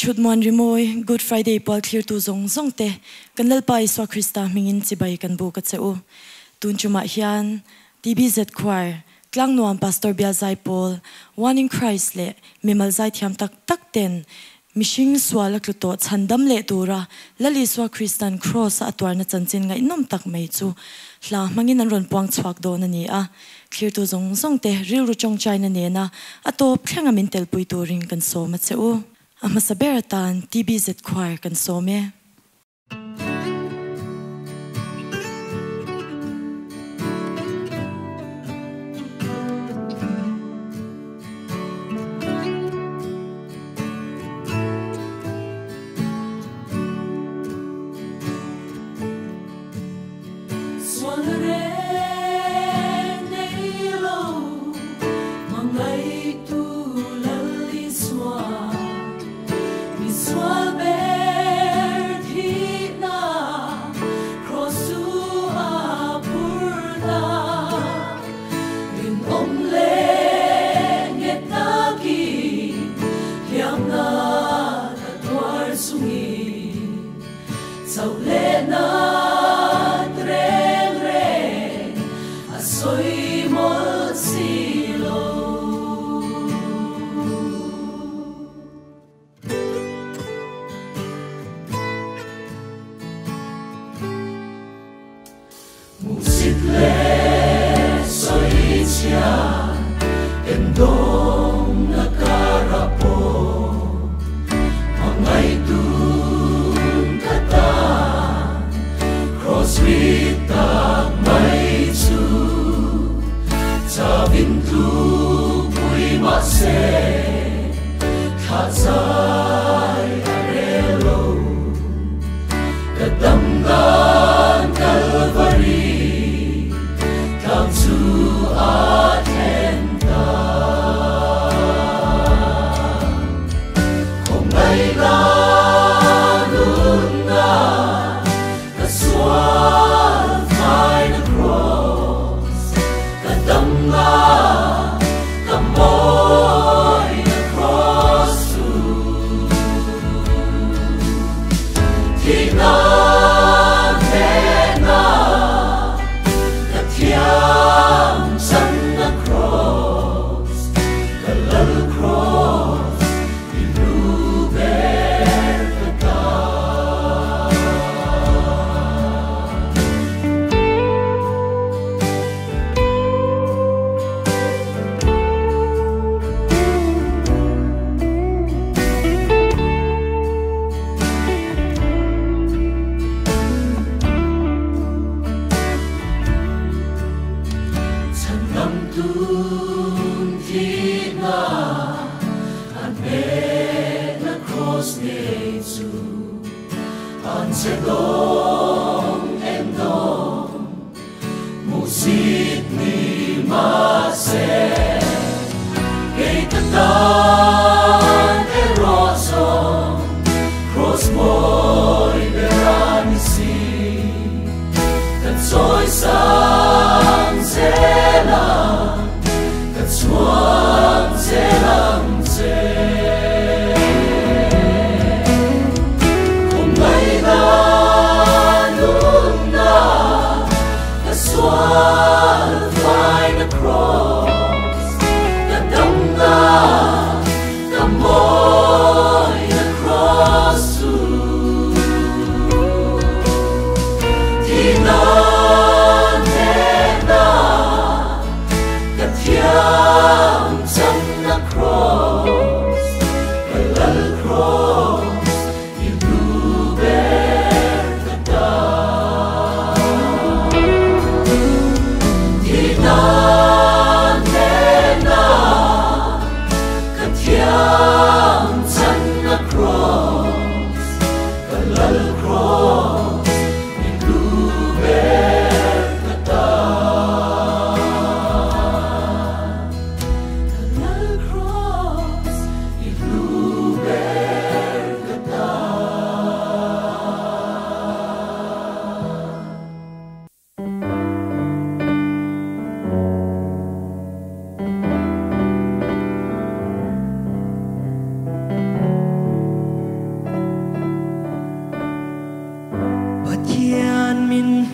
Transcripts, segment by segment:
chut mon rimoi Good Friday pal clear tu zong zong te kan lalpa Iswa Krista mingin chibai kan bu ka cheu tun chuma hian TBZ choir klang nuam pastor Biazai Paul one in Christ le mimal zai thiam tak tak ten mishing swala kluto chandam le tura lali Iswa Christian cross atwar na chanchin ngai nom tak mai chu hla mangin an ron puang chhuak do na ni a clear tu zong zong te ril ru chong chai na ne na atop thlenga min tel pui turing kan so ma cheu Amasaberatan TBZ choir kan so me.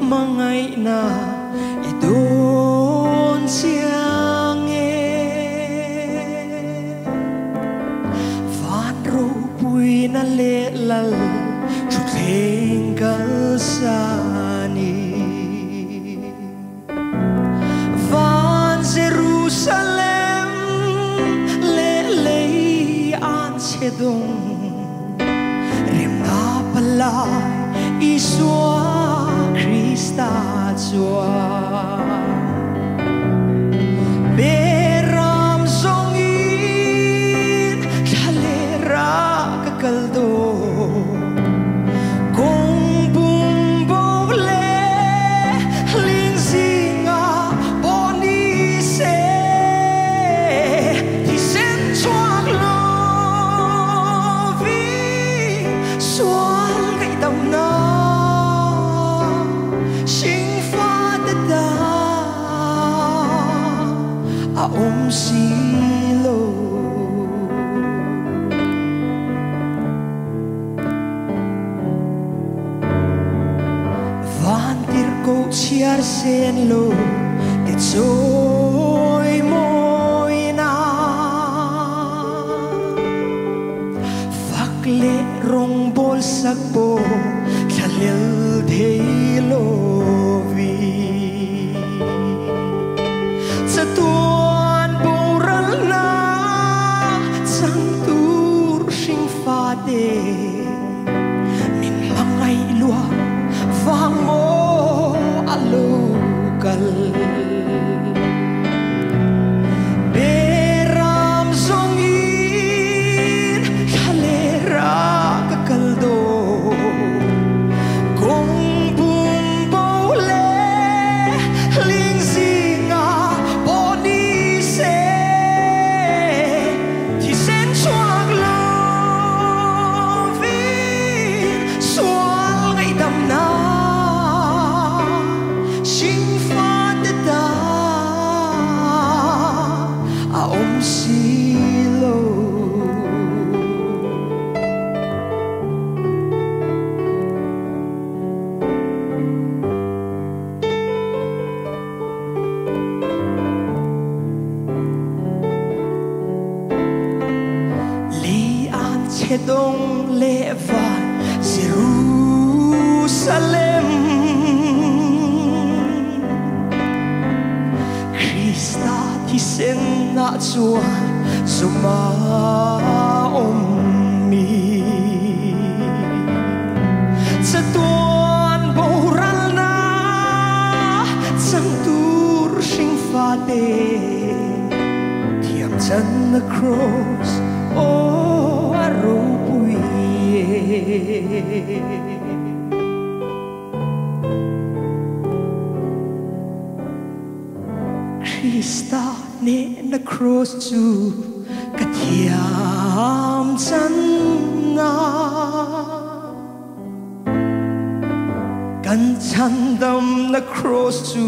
mangai na idon siang van ro pui na le lal chu theng kal sani van Jerusalem le le an chedong rem na palai Isua Krista Chua Beram Zongin Chalera Kakaldo Kung Bumbo Le Lingzinga Bonise Tisen Chuak Lovi Sual Kay Dam Na Silo Van tirko chiar sen lo Te choi moi na Phak le rong bol sak bo Thalil thei lo vi Sa tu min mangai lua vang mo alukal beram zongin khalera kakaldo kung bumbo le lingzinga bonise ti sen chuak lo Silo Li an chedong leva Jerusalem Krista Tisen na chuan Zuma mi Sa tuan boral na Chang tur sing fa de Thiam chan na cross O aro pui Krista ne na cross chu kathiam chan na kan chan dam na cross chu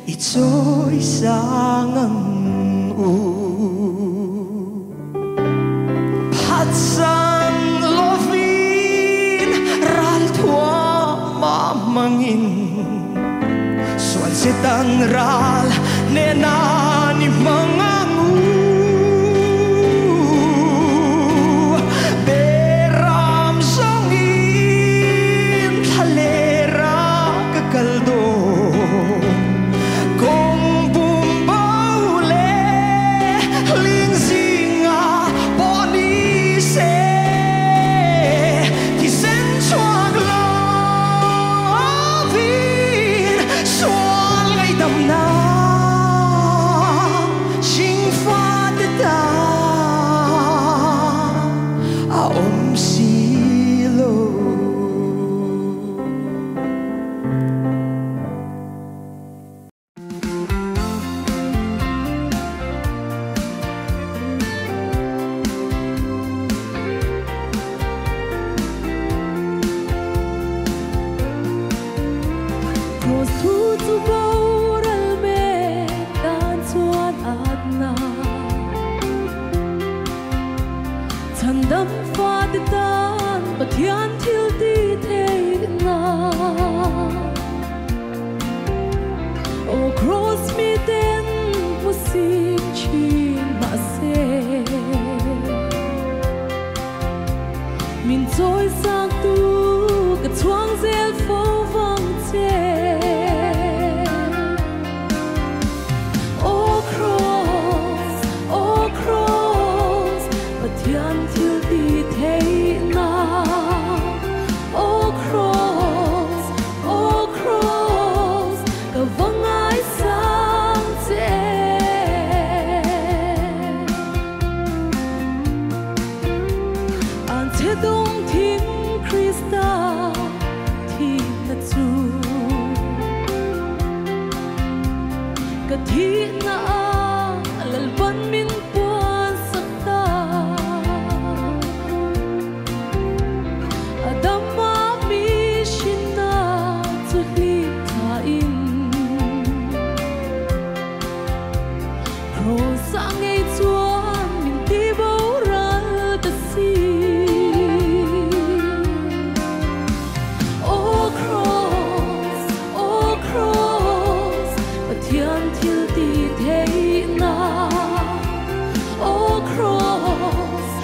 I choi sang u phat sang lovin ral thua ma mangin Sual setang ral ne na ni mangangu Beram zongin thalera kakaldo Kung bumbo le lingzinga bonise Tisen chuak lovin sual ngay dam na xin chi mà xe mình trôi sang tu cái thoáng dễ phố vắng chê oh cross và thiên thiếu đi thế nào oh cross cả vắng ai sáng chê an thế đông thiên Christa thì là chủ cả thiên na lal ban min puan sakta adama mi shina tu li thain rosa ngay chuan min ti bo ra ta si oh cross và thiên thiếu ti thế nào oh cross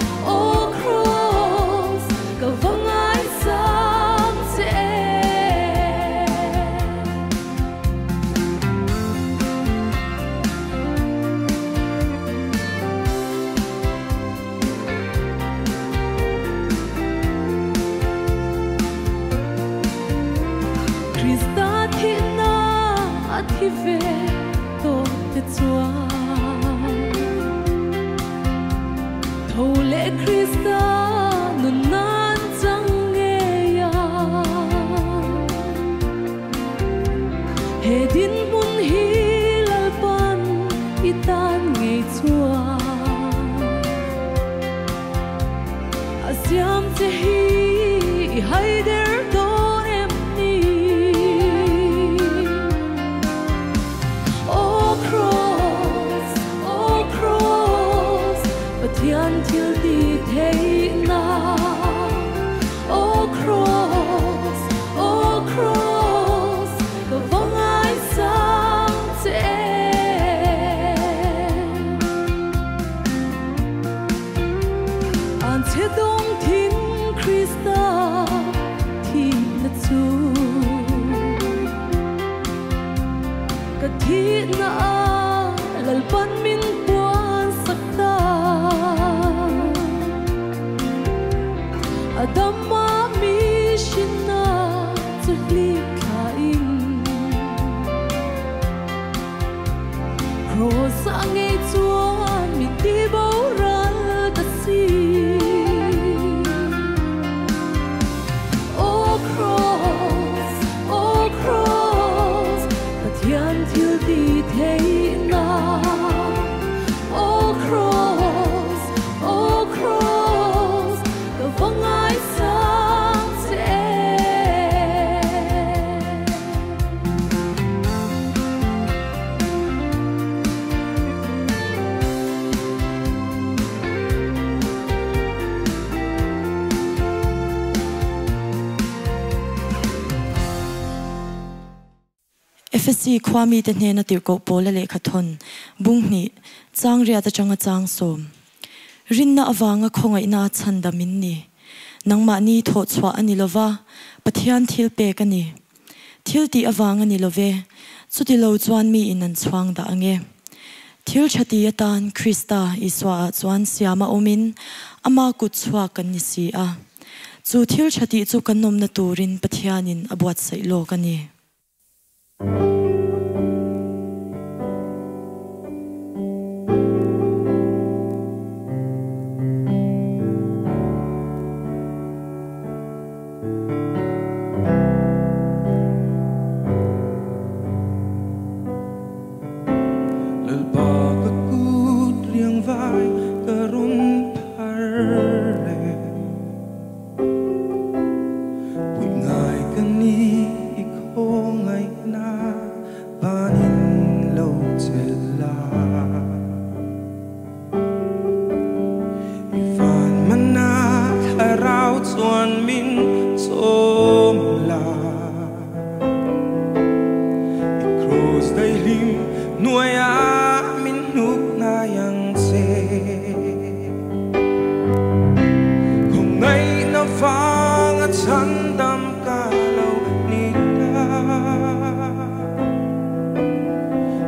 cả vắng ai sáng chê Christa thi na thi về tôi te chua thâu lễ Christa nun nan chẳng nghe ya he din mun hi lal pan itan nghe chua asiam te hi hay der don em ni oh cross và thiên thiếu đi thế nào oh cross cả vắng ai sáng chê an thế đông thiên Christa thì là chủ cả thiên na lal ban min puan sakta adama mi shina tu li kain rosa ngay chuan mi ti bo ra ta si oh cross và thiên thiếu đi thế nào oh cross cả vắng ai sáng chê FSC Kwami te hne na tir ko pole le khathon bung ni chang ria ta changa chang som rin na awanga khonga ina chanda min ni nangma ni tho chwa ani lova pathian thil pe kani thil ti awanga ni love chuti lo chuan mi in an chuang da ange thil chati atan Christa iswa chuan siama omin ama ku chwa kan ni si a chu thil chati chu kan nom na turin pathianin abuat sai lo kani Soan min som la kalau nita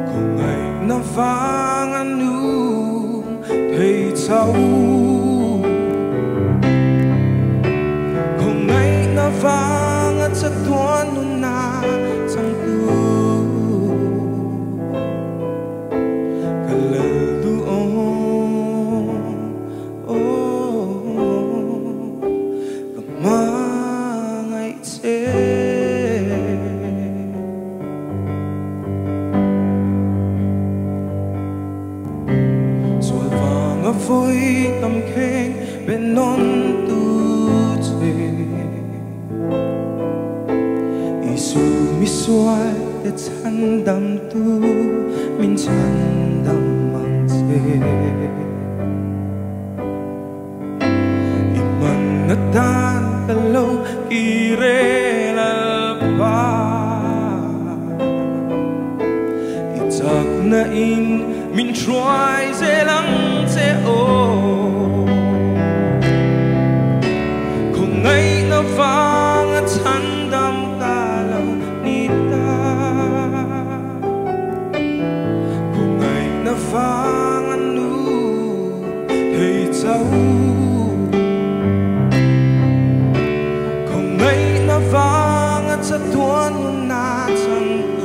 Kung ay navangan nung thầy cháu Kung ay navangan sa tuan nung na sang tu vui tâm khen bên non tu chế Isu mi xoay để chăn đam tu min chăn đam mang chế Iman na tan kalau kire lalpa Itak na in min try sẽ lắng sẽ ô Kung ngay na vang at handam kalau nita Kung ngay na vang anu thầy cháu Kung ngay na vang at sa tuan na chẳng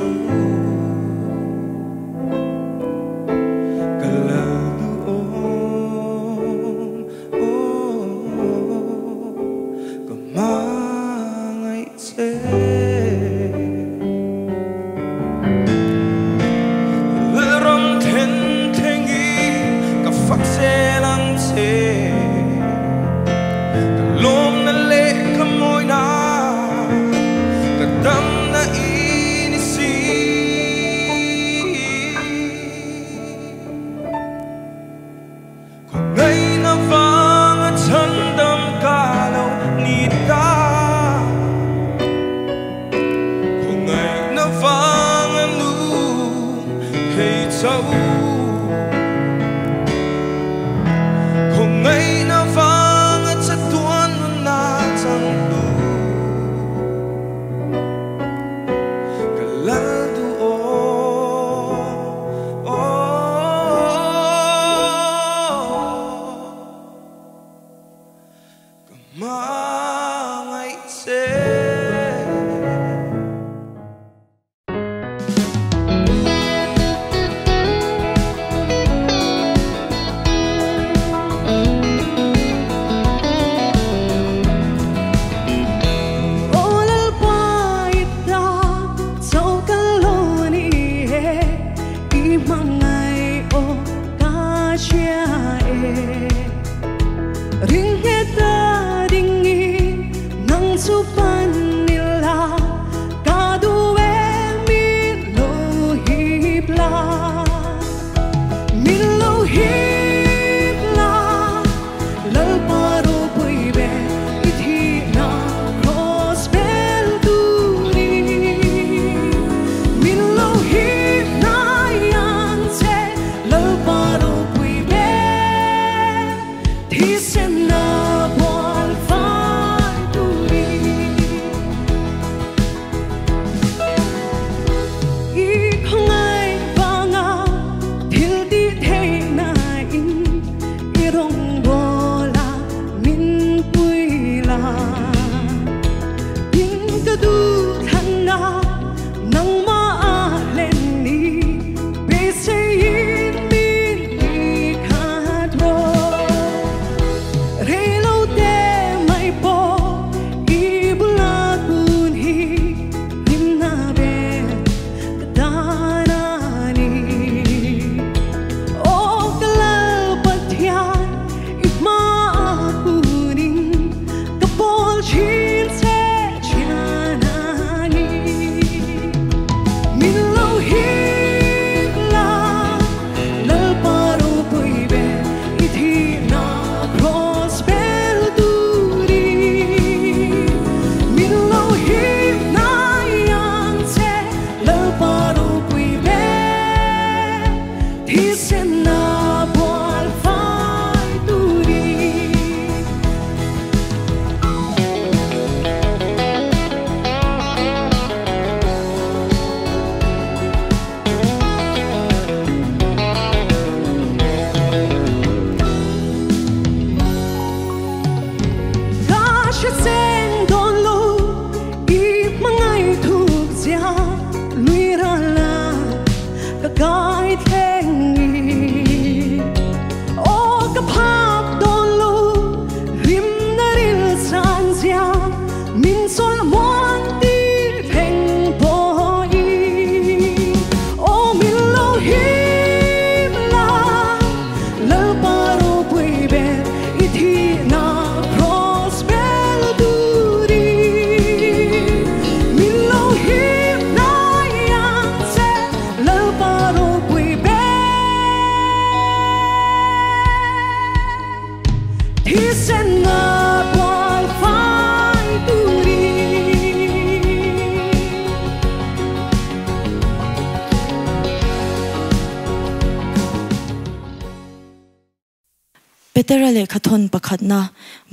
Petera le khathon pakhatna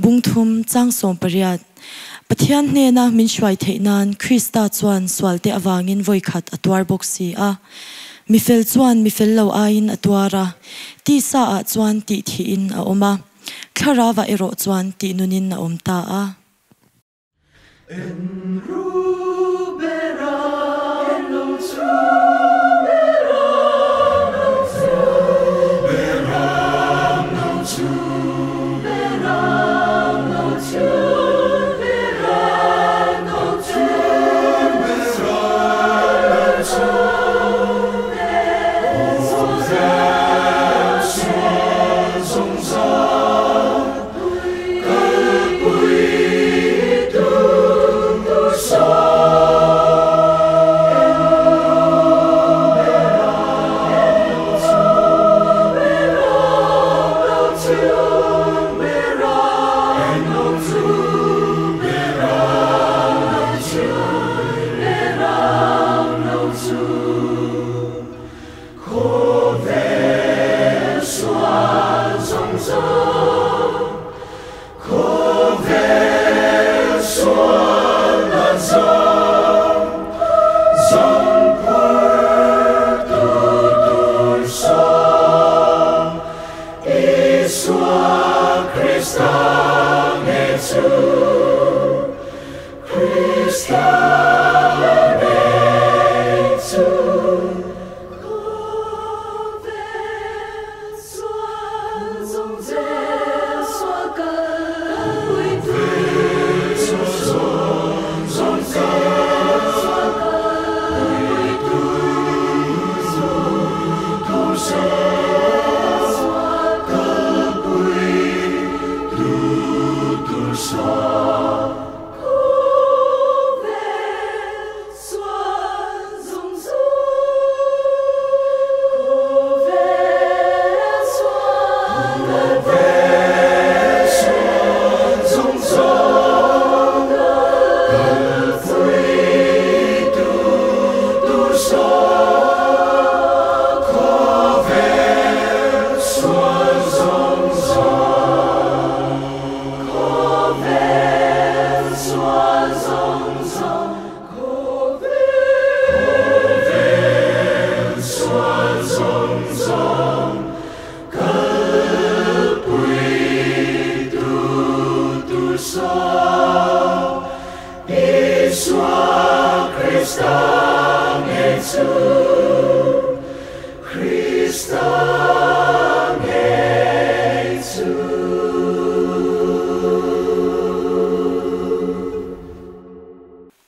bungthum changsom pariat pathian hne na min shwai theinan Krista chuan swalte awangin voikhat atwar boxi a mifel chuan mifel lo ain atwara ti sa a chuan ti thi in a oma khlarawa ero chuan ti nunin na omta a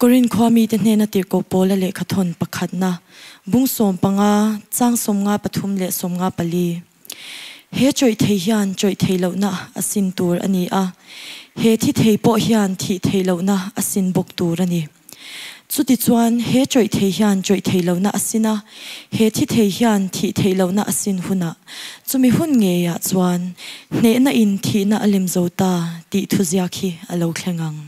Korin khwami te hne na tir ko pola le khathon pakhatna bungsom panga changsom nga pathum le som nga pali he choi thei hian choi thei lo na asin tur ani a he thi thei po hian thi thei lo na asin bok tur ani chuti chuan he choi thei hian choi thei lo na asina he thi thei hian thi thei lo na asin huna chumi hun nge ya chuan hne na in thi na alim zota ti thuzia khi alo thlengang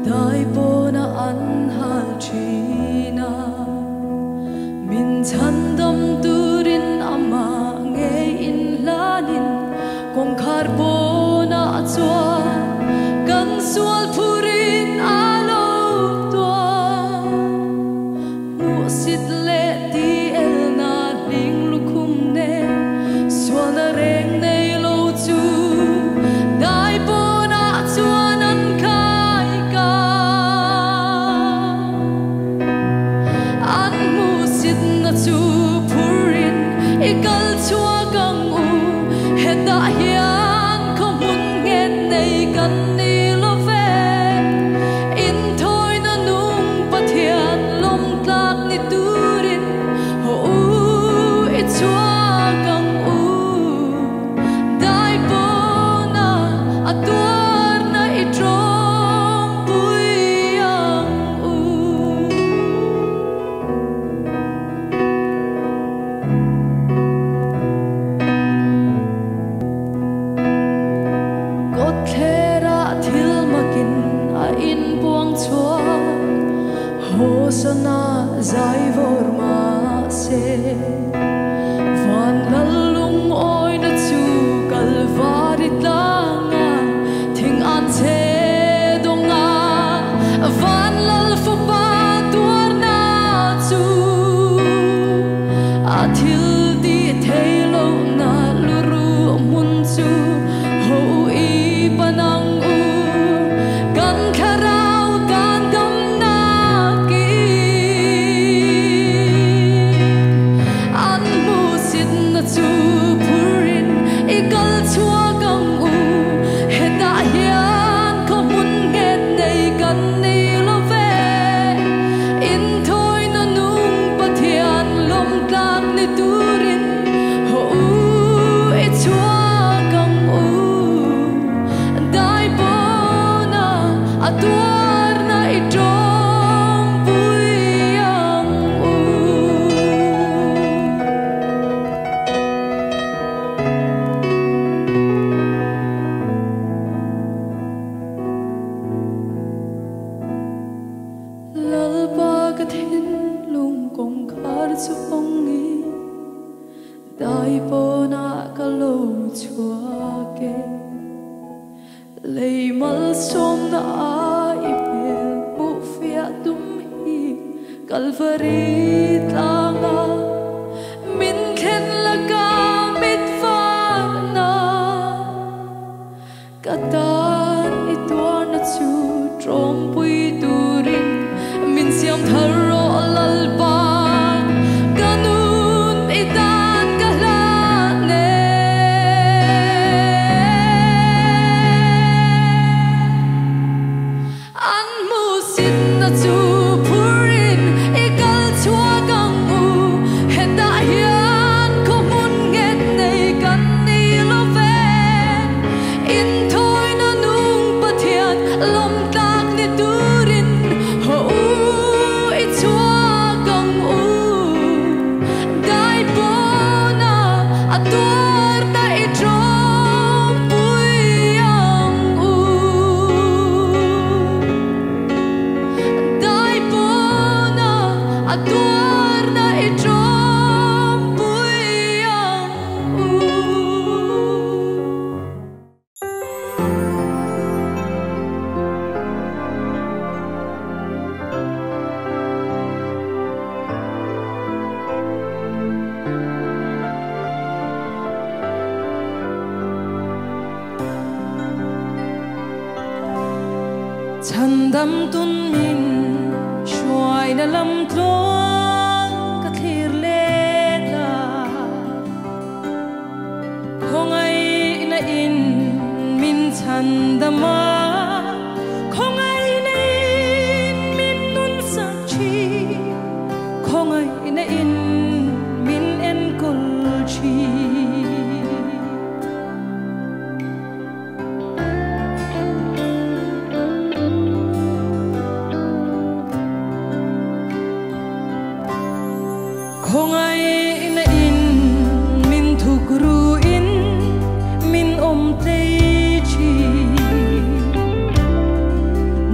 Dai bona an hal china min chandam turin ama nge in lanin kong khar bona chwa kan sual purin alo twa mu sit le ti el na ling lukum ne suana reng nei lo chu dai bona chwa nan to Hosanna zai vor ma se van lalung oi na chu kalvari tlanga thing an che donga van lal fo pa tuar na chu athil di thelo na luru mun chu ho i panang u kan kharau kan dam na ki an mu sit na chu purin ikal chua gang u heta hian ko mun get nei kan ni lo ve in thoi na nung pathian lom tlak ni turin ho e chua gang u dai bona atuar na itong puyang u lalpa kathin lung kong khar chu ongi dai bona kalo chua ke lei mal som na ai pel mu fia tum hi kalvari tanga min khen laga mit fa na katan ituar na chu trong pui turin min siam tharo lalpa kanun itan kahla ne an mu sin na chu purin ikal chua gang u heta hian ko mun get nei kan ni lo ve in thoi na nung pathian lom tlak ni turin ho i chua gang u dai bona atuar na itong puyang u dai bona atuar na itong puyang u Chandam tun min shuai na lam tlong ka thlir le ta khongai na in min chandama khongai na in min nun sa chi khongai na in min en kul chi khongai na in min thukru in min om te chi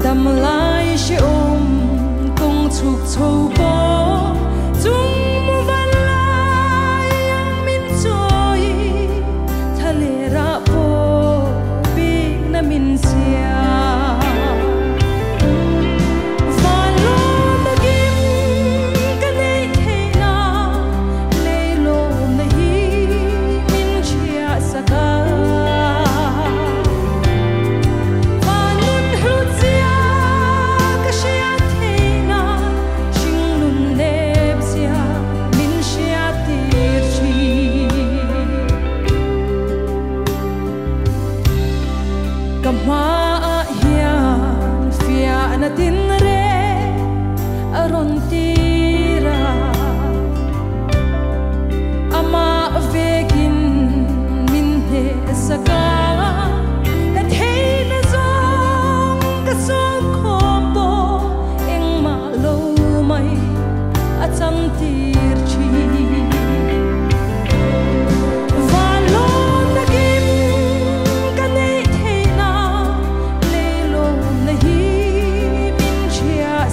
dam lai she om kong chuk chou po chung mu van lai yang min choi thale ra po bi na min sia Kamha hian fia na tin re aron tira ama vegin min he saka na theina zong ka song khombo eng ma lo mai acham tir chi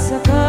Saka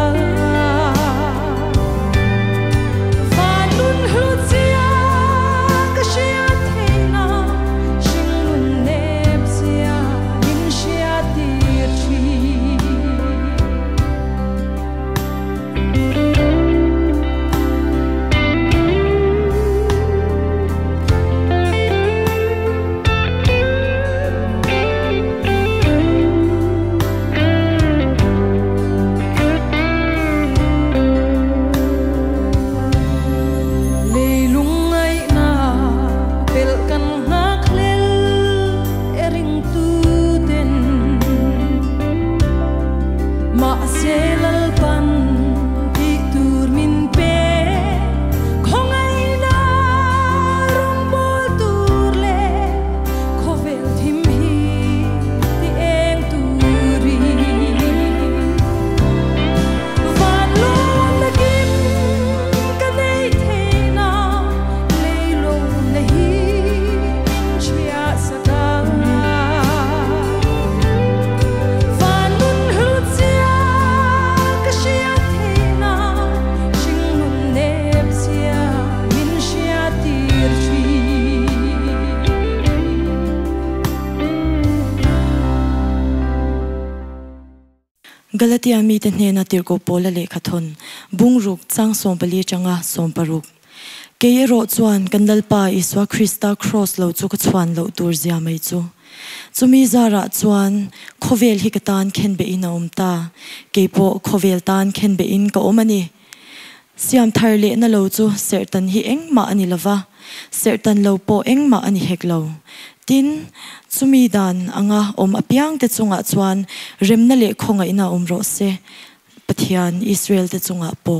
Galatia mi te hne na tirko pola le khathon bungruk chang sompali changa somparuk ke ro chuan kandalpa iswa Krista cross lo chu ka chuan lo tur zia mai chu chumi zara chuan khovel hi katan khen be in omta ke po khovel tan khen be in ka omani siam tharle na lo chu sertan hi engma ani lova sertan lo po engma ani heklo tin chumi dan anga om apiang te chunga chuan remna le khonga ina ro se pathian Israel te chunga po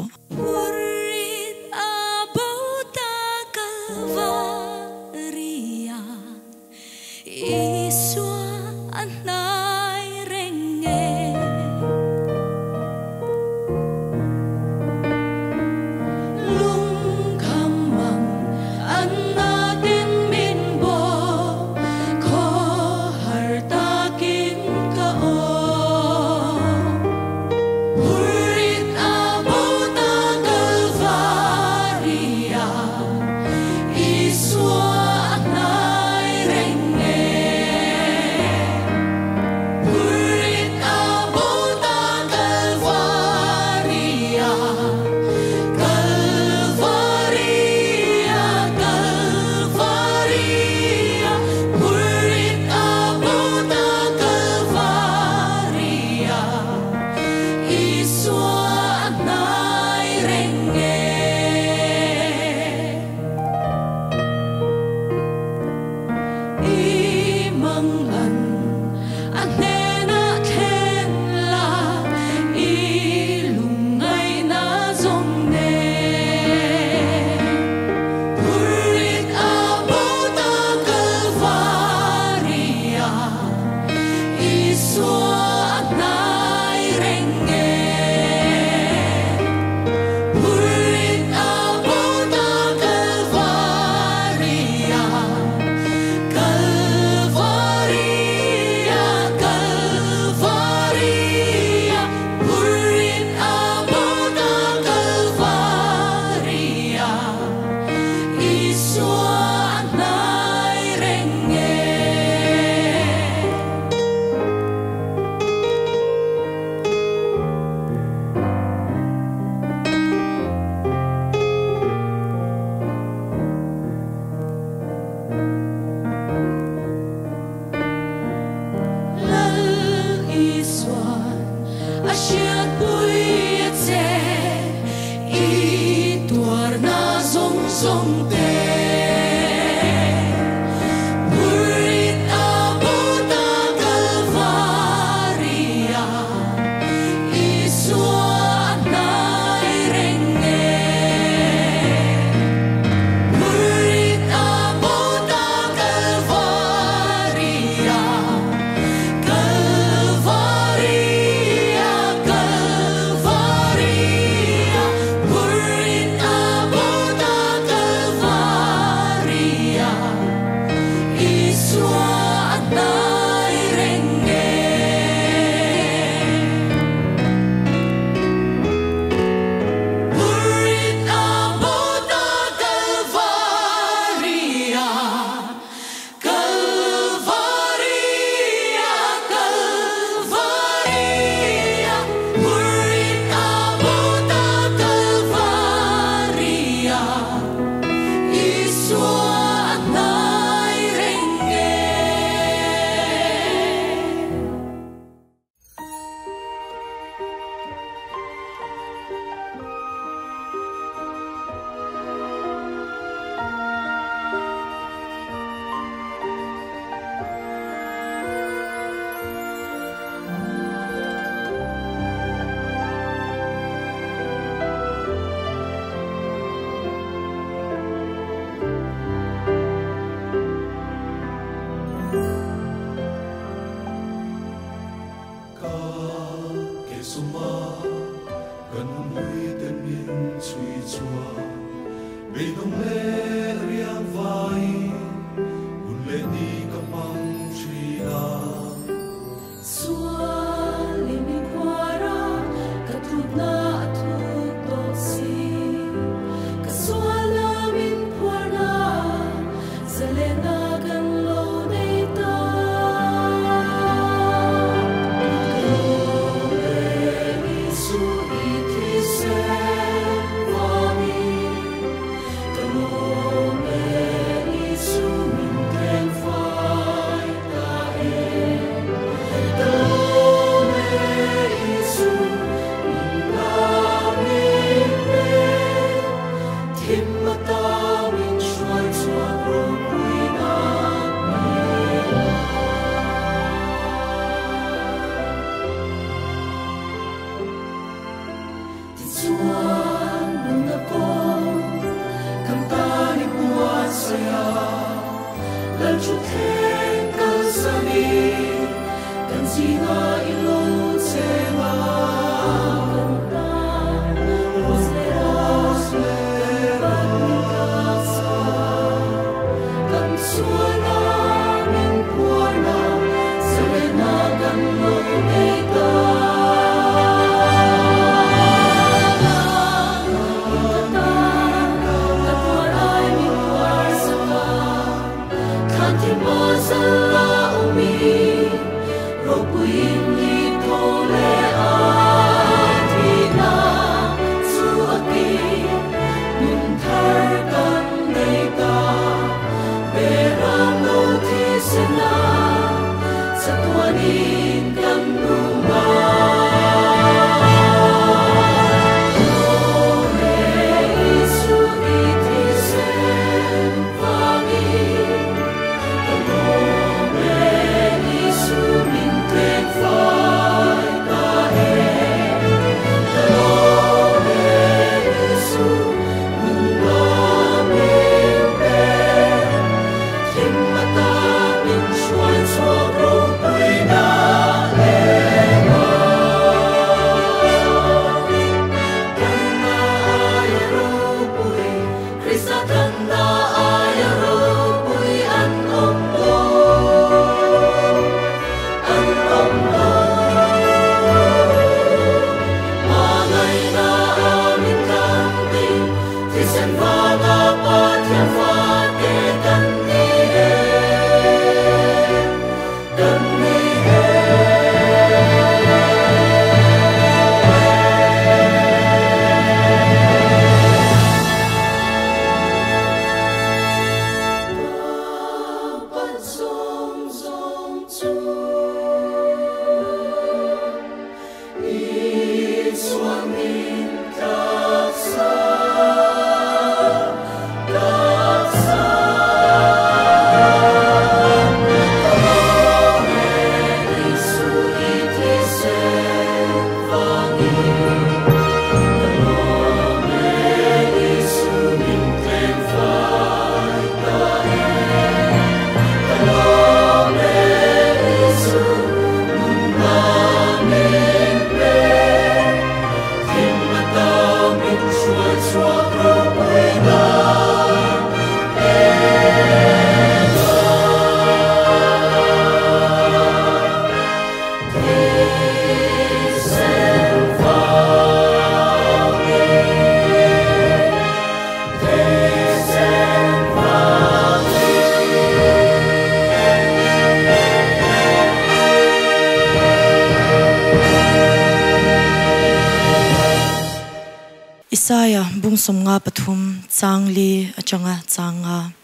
Isaya bungsom nga pathum changli achanga changa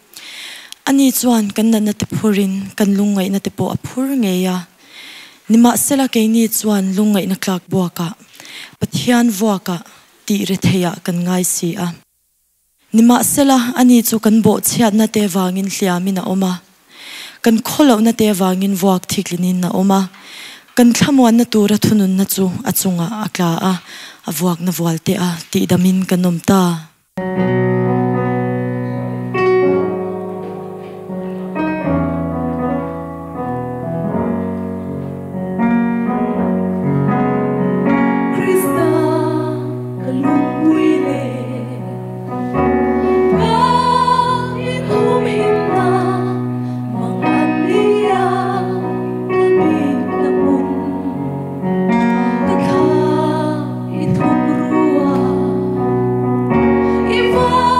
ani chuan kan na te phurin kan lungai na te po aphur ngeya nima sela ke ni chuan lungai na klak buaka pathian vuaka ti re theya kan ngai si a nima sela ani chu kan bo chiat na te wangin hliamina oma kan kholo na te wangin vuak thiklinin na oma kan thlamuan na tura thunun na chu achunga akla a avuak na voalte a ti damin kanom ta If I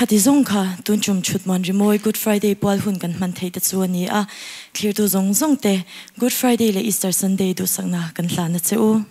khati zong kha tun chum chut man rimoi Good Friday pal hun kan man thei ta chu ani a clear tu zong zong te Good Friday le Easter Sunday du sangna kan hla na che u